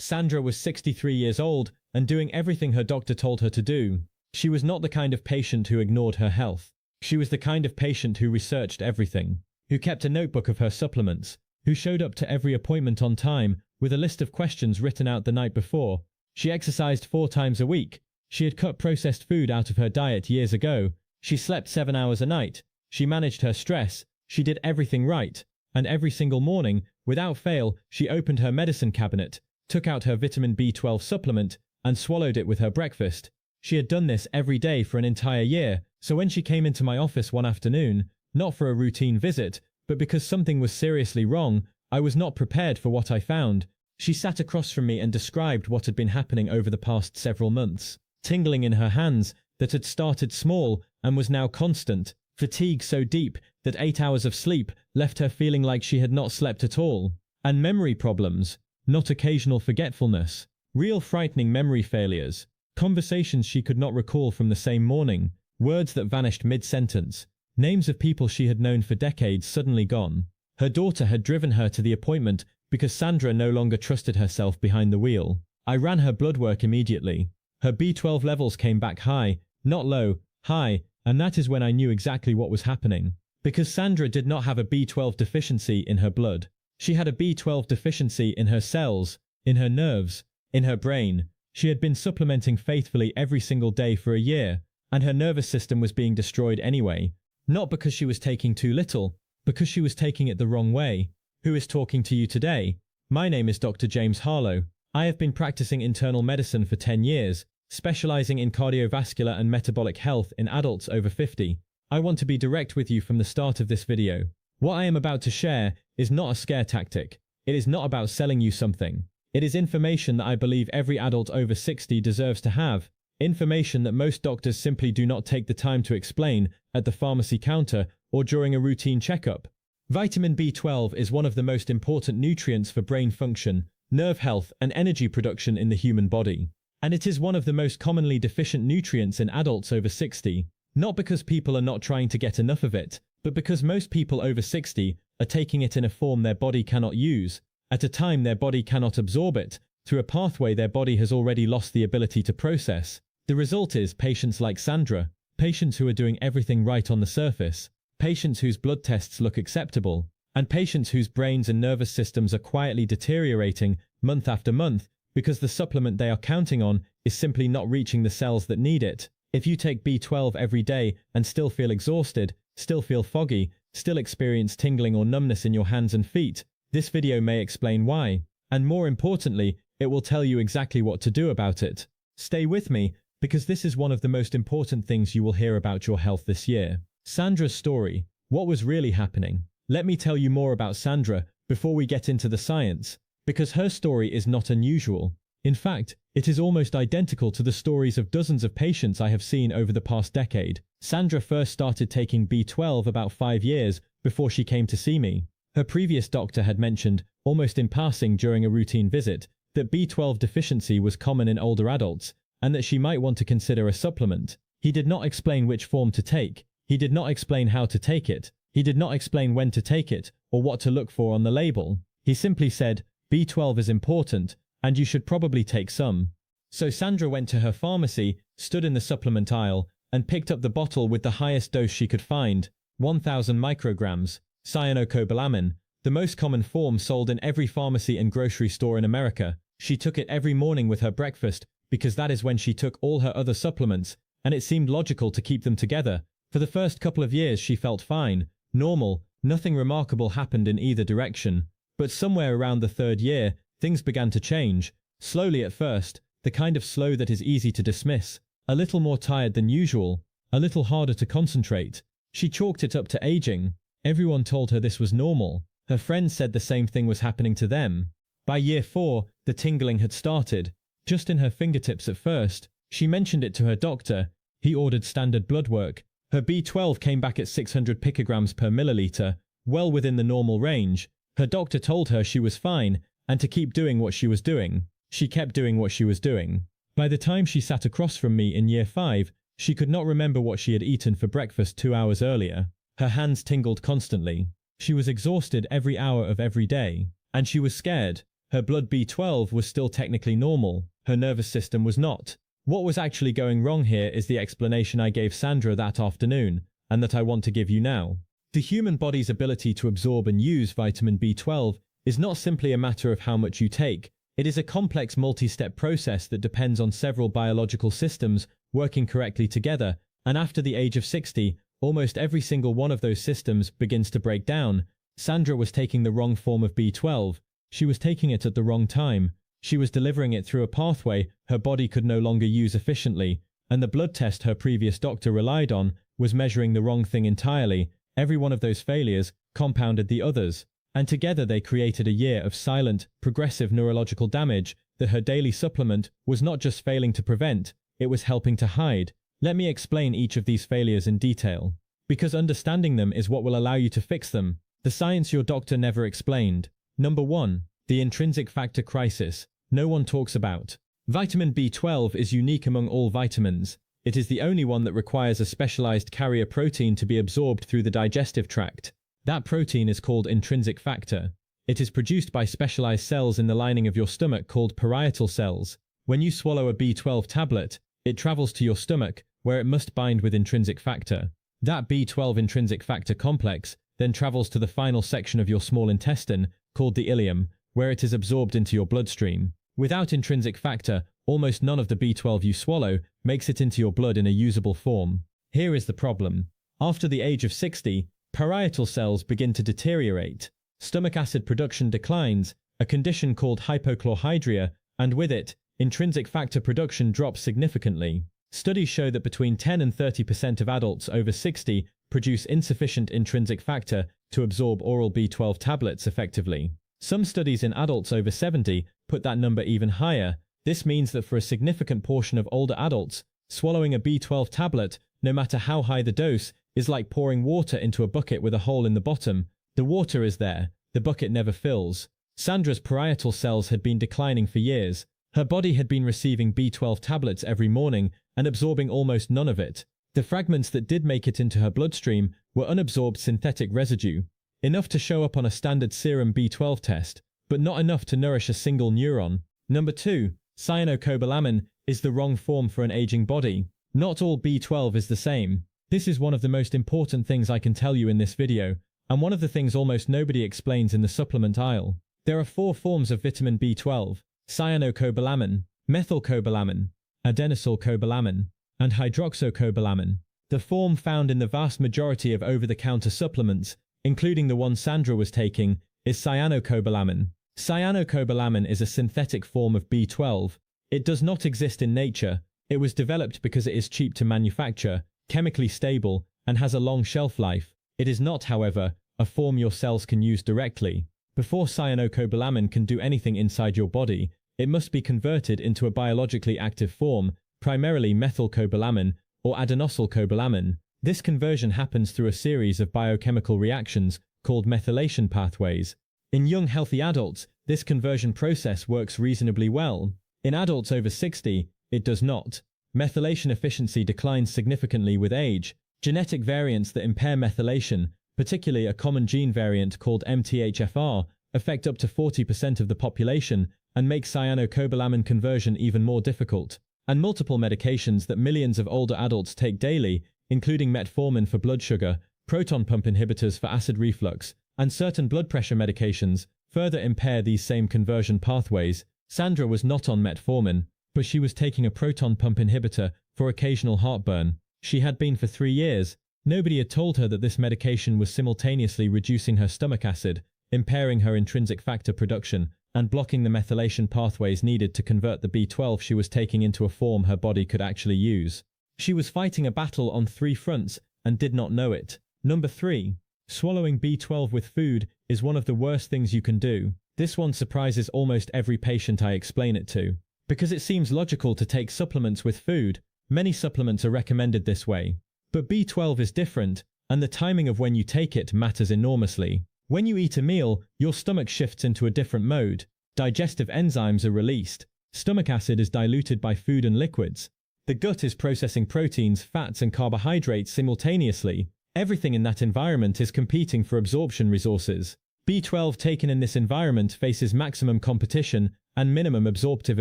Sandra was 63 years old and doing everything her doctor told her to do. She was not the kind of patient who ignored her health. She was the kind of patient who researched everything, who kept a notebook of her supplements, who showed up to every appointment on time with a list of questions written out the night before. She exercised 4 times a week. She had cut processed food out of her diet years ago. She slept 7 hours a night. She managed her stress. She did everything right. And every single morning, without fail, she opened her medicine cabinet, took out her vitamin B12 supplement, and swallowed it with her breakfast. She had done this every day for an entire year, so when she came into my office one afternoon, not for a routine visit, but because something was seriously wrong, I was not prepared for what I found. She sat across from me and described what had been happening over the past several months. Tingling in her hands that had started small and was now constant, fatigue so deep that 8 hours of sleep left her feeling like she had not slept at all, and memory problems, not occasional forgetfulness, real frightening memory failures, conversations she could not recall from the same morning, words that vanished mid-sentence, names of people she had known for decades suddenly gone. Her daughter had driven her to the appointment because Sandra no longer trusted herself behind the wheel. I ran her blood work immediately. Her B12 levels came back high, not low, high, and that is when I knew exactly what was happening. Because Sandra did not have a B12 deficiency in her blood. She had a B12 deficiency in her cells, in her nerves, in her brain. She had been supplementing faithfully every single day for a year, and her nervous system was being destroyed anyway. Not because she was taking too little, because she was taking it the wrong way. Who is talking to you today? My name is Dr. James Harlow. I have been practicing internal medicine for 10 years, specializing in cardiovascular and metabolic health in adults over 50. I want to be direct with you from the start of this video. What I am about to share is not a scare tactic. It is not about selling you something. It is information that I believe every adult over 60 deserves to have. Information that most doctors simply do not take the time to explain at the pharmacy counter or during a routine checkup. Vitamin B12 is one of the most important nutrients for brain function, nerve health, and energy production in the human body. And it is one of the most commonly deficient nutrients in adults over 60. Not because people are not trying to get enough of it, but because most people over 60 are taking it in a form their body cannot use, at a time their body cannot absorb it, through a pathway their body has already lost the ability to process. The result is patients like Sandra, patients who are doing everything right on the surface, patients whose blood tests look acceptable, and patients whose brains and nervous systems are quietly deteriorating month after month because the supplement they are counting on is simply not reaching the cells that need it. If you take B12 every day and still feel exhausted, still feel foggy, still experience tingling or numbness in your hands and feet, this video may explain why. And more importantly, it will tell you exactly what to do about it. Stay with me, because this is one of the most important things you will hear about your health this year. Sandra's story. What was really happening? Let me tell you more about Sandra before we get into the science, because her story is not unusual. In fact, it is almost identical to the stories of dozens of patients I have seen over the past decade. Sandra first started taking B12 about 5 years before she came to see me. Her previous doctor had mentioned, almost in passing during a routine visit, that B12 deficiency was common in older adults, and that she might want to consider a supplement. He did not explain which form to take. He did not explain how to take it. He did not explain when to take it, or what to look for on the label. He simply said, B12 is important, and you should probably take some. So Sandra went to her pharmacy, stood in the supplement aisle, and picked up the bottle with the highest dose she could find, 1,000 micrograms, cyanocobalamin, the most common form sold in every pharmacy and grocery store in America. She took it every morning with her breakfast, because that is when she took all her other supplements, and it seemed logical to keep them together. For the first couple of years she felt fine, normal, nothing remarkable happened in either direction. But somewhere around the 3rd year, things began to change, slowly at first, the kind of slow that is easy to dismiss, a little more tired than usual, a little harder to concentrate. She chalked it up to aging. Everyone told her this was normal. Her friends said the same thing was happening to them. By year 4, the tingling had started, just in her fingertips at first. She mentioned it to her doctor. He ordered standard blood work. Her B12 came back at 600 picograms per milliliter, well within the normal range. Her doctor told her she was fine, and to keep doing what she was doing. She kept doing what she was doing. By the time she sat across from me in year 5, she could not remember what she had eaten for breakfast 2 hours earlier. Her hands tingled constantly. She was exhausted every hour of every day. And she was scared. Her blood B12 was still technically normal. Her nervous system was not. What was actually going wrong here is the explanation I gave Sandra that afternoon, and that I want to give you now. The human body's ability to absorb and use vitamin B12 is not simply a matter of how much you take. It is a complex multi-step process that depends on several biological systems working correctly together, and after the age of 60, almost every single one of those systems begins to break down. Sandra was taking the wrong form of B12. She was taking it at the wrong time. She was delivering it through a pathway her body could no longer use efficiently, and the blood test her previous doctor relied on was measuring the wrong thing entirely. Every one of those failures compounded the others, and together they created a year of silent, progressive neurological damage that her daily supplement was not just failing to prevent, it was helping to hide. Let me explain each of these failures in detail, because understanding them is what will allow you to fix them. The science your doctor never explained. Number 1. The intrinsic factor crisis. No one talks about. Vitamin B12 is unique among all vitamins. It is the only one that requires a specialized carrier protein to be absorbed through the digestive tract. That protein is called intrinsic factor. It is produced by specialized cells in the lining of your stomach called parietal cells. When you swallow a B12 tablet, it travels to your stomach, where it must bind with intrinsic factor. That B12 intrinsic factor complex then travels to the final section of your small intestine, called the ileum, where it is absorbed into your bloodstream. Without intrinsic factor, almost none of the B12 you swallow makes it into your blood in a usable form. Here is the problem. After the age of 60, parietal cells begin to deteriorate. Stomach acid production declines, a condition called hypochlorhydria, and with it, intrinsic factor production drops significantly. Studies show that between 10 and 30% of adults over 60 produce insufficient intrinsic factor to absorb oral B12 tablets effectively. Some studies in adults over 70 put that number even higher. This means that for a significant portion of older adults, swallowing a B12 tablet, no matter how high the dose, is like pouring water into a bucket with a hole in the bottom. The water is there, the bucket never fills. Sandra's parietal cells had been declining for years. Her body had been receiving B12 tablets every morning and absorbing almost none of it. The fragments that did make it into her bloodstream were unabsorbed synthetic residue, enough to show up on a standard serum B12 test, but not enough to nourish a single neuron. Number 2. Cyanocobalamin is the wrong form for an aging body. Not all B12 is the same. This is one of the most important things I can tell you in this video, and one of the things almost nobody explains in the supplement aisle. There are 4 forms of vitamin B12: cyanocobalamin, methylcobalamin, adenosylcobalamin, and hydroxycobalamin. The form found in the vast majority of over-the-counter supplements, including the one Sandra was taking, is cyanocobalamin. Cyanocobalamin is a synthetic form of B12. It does not exist in nature. It was developed because it is cheap to manufacture, chemically stable, and has a long shelf life. It is not, however, a form your cells can use directly. Before cyanocobalamin can do anything inside your body, it must be converted into a biologically active form, primarily methylcobalamin or adenosylcobalamin. This conversion happens through a series of biochemical reactions called methylation pathways. In young healthy adults, this conversion process works reasonably well. In adults over 60, it does not. Methylation efficiency declines significantly with age. Genetic variants that impair methylation, particularly a common gene variant called MTHFR, affect up to 40% of the population and make cyanocobalamin conversion even more difficult. And multiple medications that millions of older adults take daily, including metformin for blood sugar, proton pump inhibitors for acid reflux, and certain blood pressure medications, further impair these same conversion pathways. Sandra was not on metformin, but she was taking a proton pump inhibitor for occasional heartburn. She had been for 3 years. Nobody had told her that this medication was simultaneously reducing her stomach acid, impairing her intrinsic factor production, and blocking the methylation pathways needed to convert the B12 she was taking into a form her body could actually use. She was fighting a battle on 3 fronts and did not know it. Number 3. Swallowing B12 with food is one of the worst things you can do. This one surprises almost every patient I explain it to, because it seems logical to take supplements with food. Many supplements are recommended this way. But B12 is different, and the timing of when you take it matters enormously. When you eat a meal, your stomach shifts into a different mode. Digestive enzymes are released. Stomach acid is diluted by food and liquids. The gut is processing proteins, fats, and carbohydrates simultaneously. Everything in that environment is competing for absorption resources. B12 taken in this environment faces maximum competition and minimum absorptive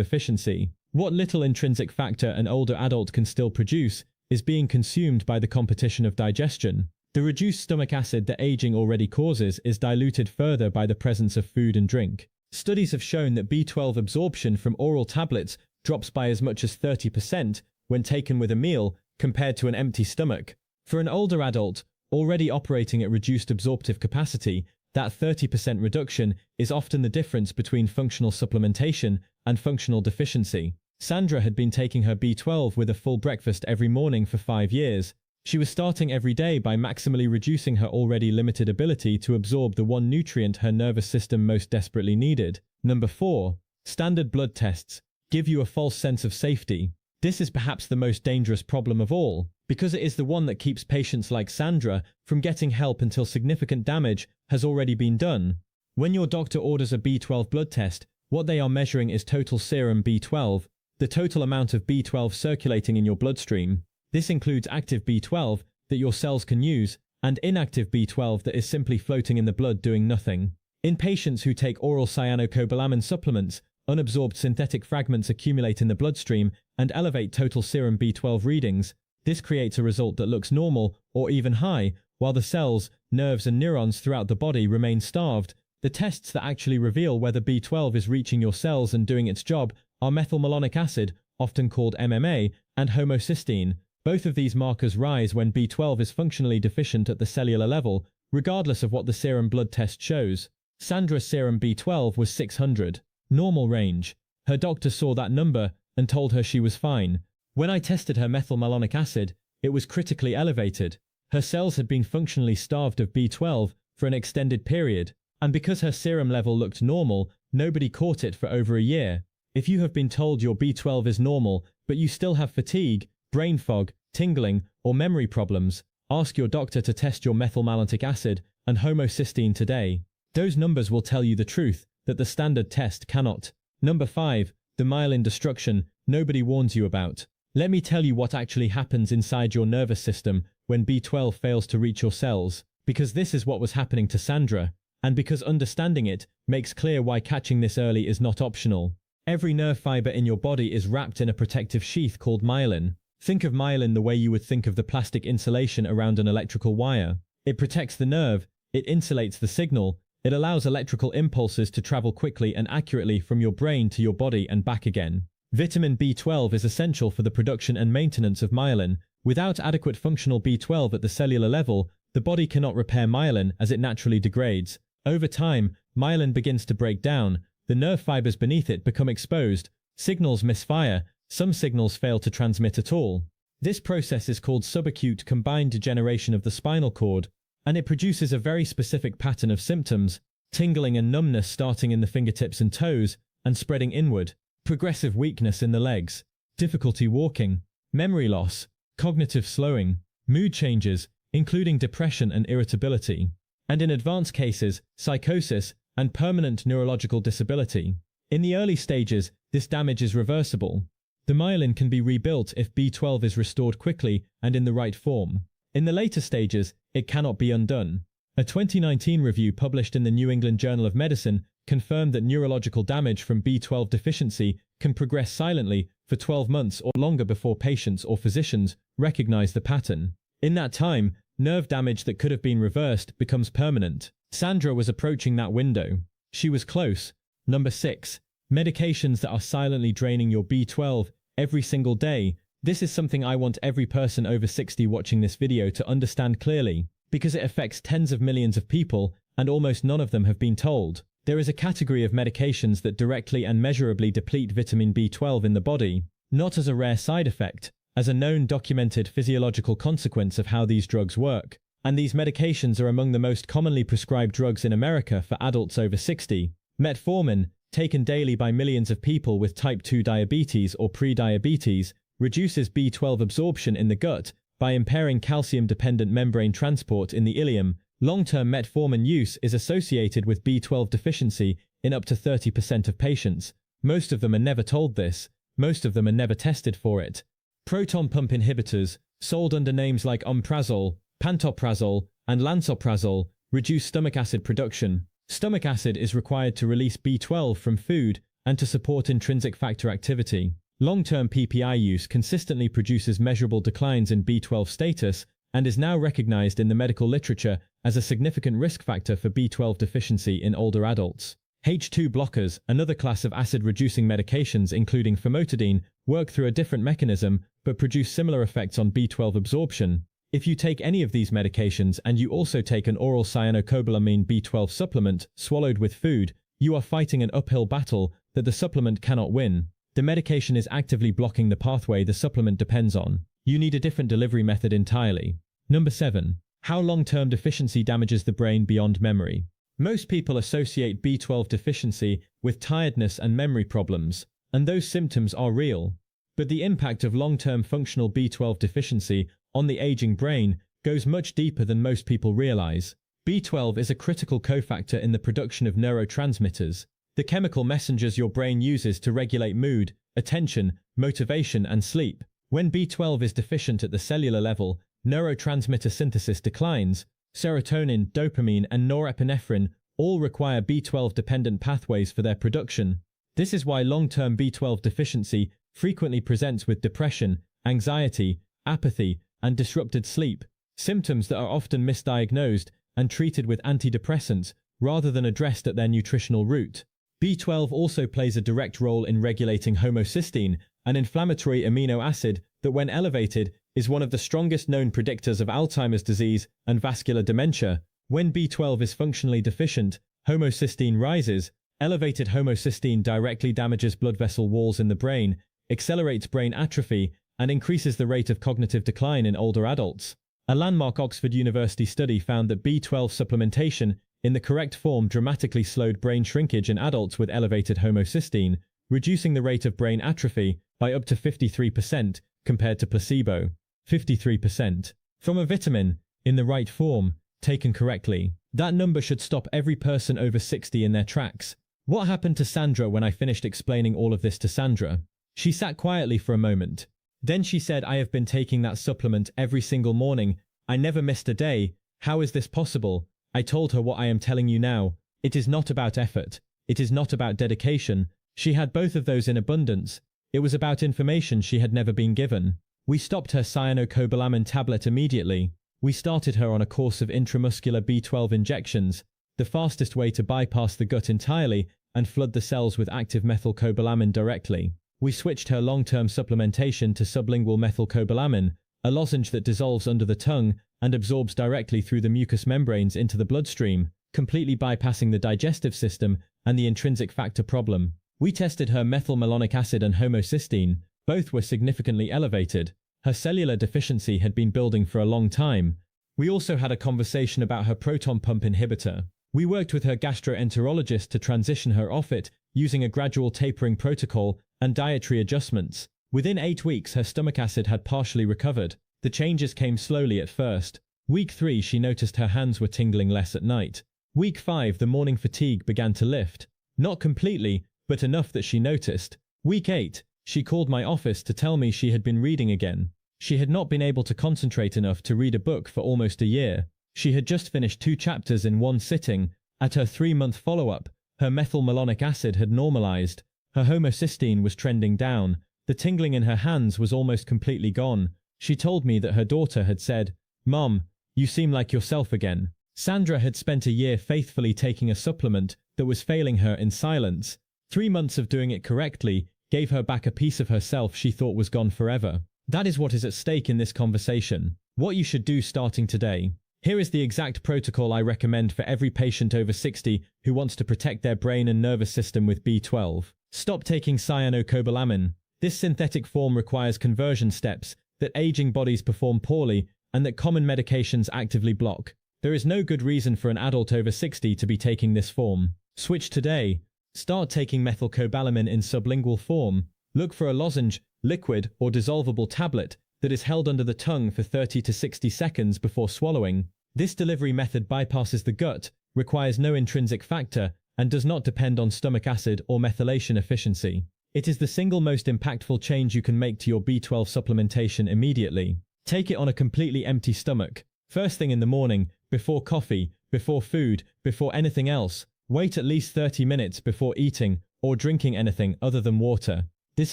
efficiency. What little intrinsic factor an older adult can still produce is being consumed by the competition of digestion. The reduced stomach acid that aging already causes is diluted further by the presence of food and drink. Studies have shown that B12 absorption from oral tablets drops by as much as 30% when taken with a meal compared to an empty stomach. For an older adult, already operating at reduced absorptive capacity, that 30% reduction is often the difference between functional supplementation and functional deficiency. Sandra had been taking her B12 with a full breakfast every morning for 5 years. She was starting every day by maximally reducing her already limited ability to absorb the one nutrient her nervous system most desperately needed. Number 4. Standard blood tests give you a false sense of safety. This is perhaps the most dangerous problem of all, because it is the one that keeps patients like Sandra from getting help until significant damage has already been done. When your doctor orders a B12 blood test, what they are measuring is total serum B12, the total amount of B12 circulating in your bloodstream. This includes active B12 that your cells can use, and inactive B12 that is simply floating in the blood doing nothing. In patients who take oral cyanocobalamin supplements, unabsorbed synthetic fragments accumulate in the bloodstream and elevate total serum B12 readings. This creates a result that looks normal or even high, while the cells, nerves and neurons throughout the body remain starved. The tests that actually reveal whether B12 is reaching your cells and doing its job are methylmalonic acid, often called MMA, and homocysteine. Both of these markers rise when B12 is functionally deficient at the cellular level, regardless of what the serum blood test shows. Sandra's serum B12 was 600. Normal range. Her doctor saw that number and told her she was fine. When I tested her methylmalonic acid, it was critically elevated. Her cells had been functionally starved of B12 for an extended period, and because her serum level looked normal, nobody caught it for over a year. If you have been told your B12 is normal, but you still have fatigue, brain fog, tingling, or memory problems, ask your doctor to test your methylmalonic acid and homocysteine today. Those numbers will tell you the truth that the standard test cannot. Number 5. The myelin destruction nobody warns you about. Let me tell you what actually happens inside your nervous system when B12 fails to reach your cells, because this is what was happening to Sandra, and because understanding it makes clear why catching this early is not optional. Every nerve fiber in your body is wrapped in a protective sheath called myelin. Think of myelin the way you would think of the plastic insulation around an electrical wire. It protects the nerve, it insulates the signal, it allows electrical impulses to travel quickly and accurately from your brain to your body and back again. Vitamin B12 is essential for the production and maintenance of myelin. Without adequate functional B12 at the cellular level, the body cannot repair myelin as it naturally degrades. Over time, myelin begins to break down, the nerve fibers beneath it become exposed, signals misfire, some signals fail to transmit at all. This process is called subacute combined degeneration of the spinal cord, and it produces a very specific pattern of symptoms: tingling and numbness starting in the fingertips and toes and spreading inward, progressive weakness in the legs, difficulty walking, memory loss, cognitive slowing, mood changes, including depression and irritability, and in advanced cases, psychosis and permanent neurological disability. In the early stages, this damage is reversible. The myelin can be rebuilt if B12 is restored quickly and in the right form. In the later stages, it cannot be undone. A 2019 review published in the New England Journal of Medicine confirmed that neurological damage from B12 deficiency can progress silently for 12 months or longer before patients or physicians recognize the pattern. In that time, nerve damage that could have been reversed becomes permanent. Sandra was approaching that window. She was close. Number 6. Medications that are silently draining your B12 every single day. This is something I want every person over 60 watching this video to understand clearly, because it affects tens of millions of people and almost none of them have been told. There is a category of medications that directly and measurably deplete vitamin B12 in the body, not as a rare side effect, as a known documented physiological consequence of how these drugs work. And these medications are among the most commonly prescribed drugs in America for adults over 60. Metformin, taken daily by millions of people with type 2 diabetes or pre-diabetes, reduces B12 absorption in the gut by impairing calcium-dependent membrane transport in the ileum. Long-term metformin use is associated with B12 deficiency in up to 30% of patients. Most of them are never told this. Most of them are never tested for it. Proton pump inhibitors, sold under names like omeprazole, pantoprazole, and lansoprazole, reduce stomach acid production. Stomach acid is required to release B12 from food and to support intrinsic factor activity. Long-term PPI use consistently produces measurable declines in B12 status and is now recognized in the medical literature as a significant risk factor for B12 deficiency in older adults. H2 blockers, another class of acid-reducing medications including famotidine, work through a different mechanism but produce similar effects on B12 absorption. If you take any of these medications and you also take an oral cyanocobalamin B12 supplement swallowed with food, you are fighting an uphill battle that the supplement cannot win. The medication is actively blocking the pathway the supplement depends on. You need a different delivery method entirely. Number 7. How long-term deficiency damages the brain beyond memory. Most people associate B12 deficiency with tiredness and memory problems, and those symptoms are real. But the impact of long-term functional B12 deficiency on the aging brain goes much deeper than most people realize. B12 is a critical cofactor in the production of neurotransmitters, the chemical messengers your brain uses to regulate mood, attention, motivation, and sleep. When B12 is deficient at the cellular level, neurotransmitter synthesis declines. Serotonin, dopamine, and norepinephrine all require B12-dependent pathways for their production. This is why long-term B12 deficiency frequently presents with depression, anxiety, apathy, and disrupted sleep, symptoms that are often misdiagnosed and treated with antidepressants rather than addressed at their nutritional root. B12 also plays a direct role in regulating homocysteine, an inflammatory amino acid that, when elevated, is one of the strongest known predictors of Alzheimer's disease and vascular dementia. When B12 is functionally deficient, homocysteine rises. Elevated homocysteine directly damages blood vessel walls in the brain, accelerates brain atrophy, and increases the rate of cognitive decline in older adults. A landmark Oxford University study found that B12 supplementation in the correct form dramatically slowed brain shrinkage in adults with elevated homocysteine, reducing the rate of brain atrophy by up to 53% compared to placebo. 53%. From a vitamin, in the right form, taken correctly. That number should stop every person over 60 in their tracks. What happened to Sandra when I finished explaining all of this to Sandra? She sat quietly for a moment. Then she said, "I have been taking that supplement every single morning. I never missed a day. How is this possible?" I told her what I am telling you now. It is not about effort. It is not about dedication. She had both of those in abundance. It was about information she had never been given. We stopped her cyanocobalamin tablet immediately. We started her on a course of intramuscular B12 injections, the fastest way to bypass the gut entirely and flood the cells with active methylcobalamin directly. We switched her long-term supplementation to sublingual methylcobalamin, a lozenge that dissolves under the tongue and absorbs directly through the mucous membranes into the bloodstream, completely bypassing the digestive system and the intrinsic factor problem. We tested her methylmalonic acid and homocysteine. Both were significantly elevated. Her cellular deficiency had been building for a long time. We also had a conversation about her proton pump inhibitor. We worked with her gastroenterologist to transition her off it, using a gradual tapering protocol and dietary adjustments. Within 8 weeks, her stomach acid had partially recovered. The changes came slowly at first. Week 3, she noticed her hands were tingling less at night. Week 5, the morning fatigue began to lift. Not completely, but enough that she noticed. Week 8, she called my office to tell me she had been reading again. She had not been able to concentrate enough to read a book for almost a year. She had just finished 2 chapters in one sitting. At her 3-month follow-up, her methylmalonic acid had normalized. Her homocysteine was trending down. The tingling in her hands was almost completely gone. She told me that her daughter had said, "Mom, you seem like yourself again." Sandra had spent a year faithfully taking a supplement that was failing her in silence. 3 months of doing it correctly gave her back a piece of herself she thought was gone forever. That is what is at stake in this conversation. What you should do starting today. Here is the exact protocol I recommend for every patient over 60 who wants to protect their brain and nervous system with B12. Stop taking cyanocobalamin. This synthetic form requires conversion steps that aging bodies perform poorly and that common medications actively block. There is no good reason for an adult over 60 to be taking this form. Switch today. Start taking methylcobalamin in sublingual form. Look for a lozenge, liquid, or dissolvable tablet that is held under the tongue for 30 to 60 seconds before swallowing. This delivery method bypasses the gut, requires no intrinsic factor, and does not depend on stomach acid or methylation efficiency. It is the single most impactful change you can make to your B12 supplementation immediately. Take it on a completely empty stomach. First thing in the morning, before coffee, before food, before anything else. Wait at least 30 minutes before eating or drinking anything other than water. This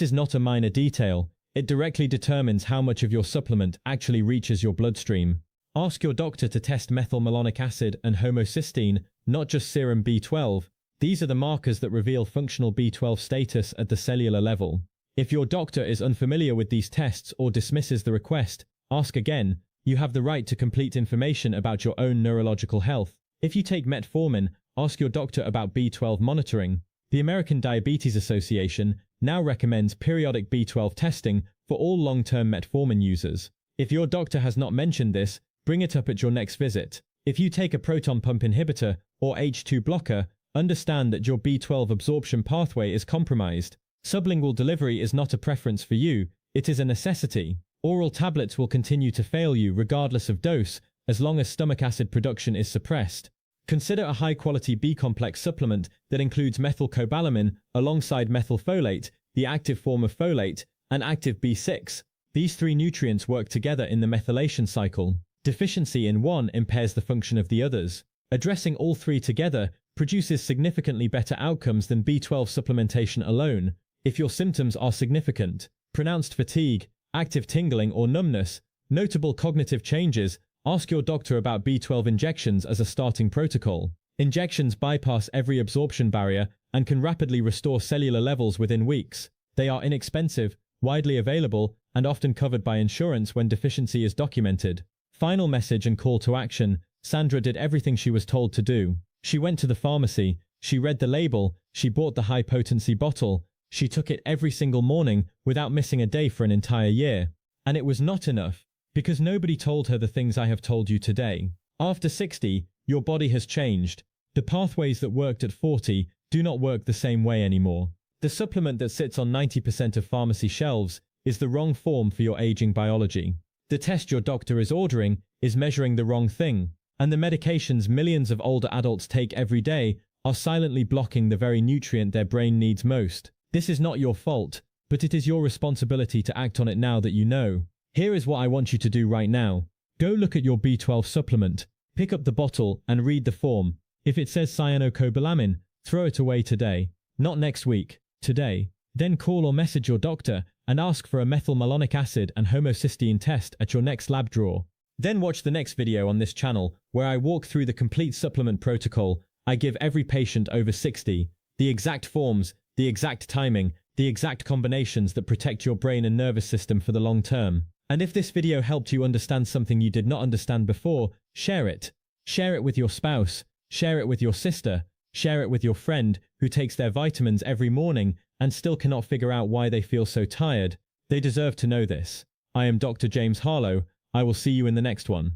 is not a minor detail. It directly determines how much of your supplement actually reaches your bloodstream. Ask your doctor to test methylmalonic acid and homocysteine, not just serum B12. These are the markers that reveal functional B12 status at the cellular level. If your doctor is unfamiliar with these tests or dismisses the request, ask again. You have the right to complete information about your own neurological health. If you take metformin, ask your doctor about B12 monitoring. The American Diabetes Association now recommends periodic B12 testing for all long-term metformin users. If your doctor has not mentioned this, bring it up at your next visit. If you take a proton pump inhibitor or H2 blocker, understand that your B12 absorption pathway is compromised. Sublingual delivery is not a preference for you, it is a necessity. Oral tablets will continue to fail you regardless of dose, as long as stomach acid production is suppressed. Consider a high-quality B-complex supplement that includes methylcobalamin alongside methylfolate, the active form of folate, and active B6. These three nutrients work together in the methylation cycle. Deficiency in one impairs the function of the others. Addressing all three together produces significantly better outcomes than B12 supplementation alone. If your symptoms are significant, pronounced fatigue, active tingling or numbness, notable cognitive changes, ask your doctor about B12 injections as a starting protocol. Injections bypass every absorption barrier and can rapidly restore cellular levels within weeks. They are inexpensive, widely available, and often covered by insurance when deficiency is documented. Final message and call to action. Sandra did everything she was told to do. She went to the pharmacy, she read the label, she bought the high-potency bottle, she took it every single morning without missing a day for an entire year. And it was not enough, because nobody told her the things I have told you today. After 60, your body has changed. The pathways that worked at 40 do not work the same way anymore. The supplement that sits on 90% of pharmacy shelves is the wrong form for your aging biology. The test your doctor is ordering is measuring the wrong thing, and the medications millions of older adults take every day are silently blocking the very nutrient their brain needs most. This is not your fault, but it is your responsibility to act on it now that you know. Here is what I want you to do right now. Go look at your B12 supplement, pick up the bottle and read the form. If it says cyanocobalamin, throw it away today. Not next week, today. Then call or message your doctor and ask for a methylmalonic acid and homocysteine test at your next lab drawer. Then watch the next video on this channel where I walk through the complete supplement protocol I give every patient over 60, the exact forms, the exact timing, the exact combinations that protect your brain and nervous system for the long term. And if this video helped you understand something you did not understand before, share it. Share it with your spouse, share it with your sister, share it with your friend who takes their vitamins every morning and still cannot figure out why they feel so tired. They deserve to know this. I am Dr. James Harlow. I will see you in the next one.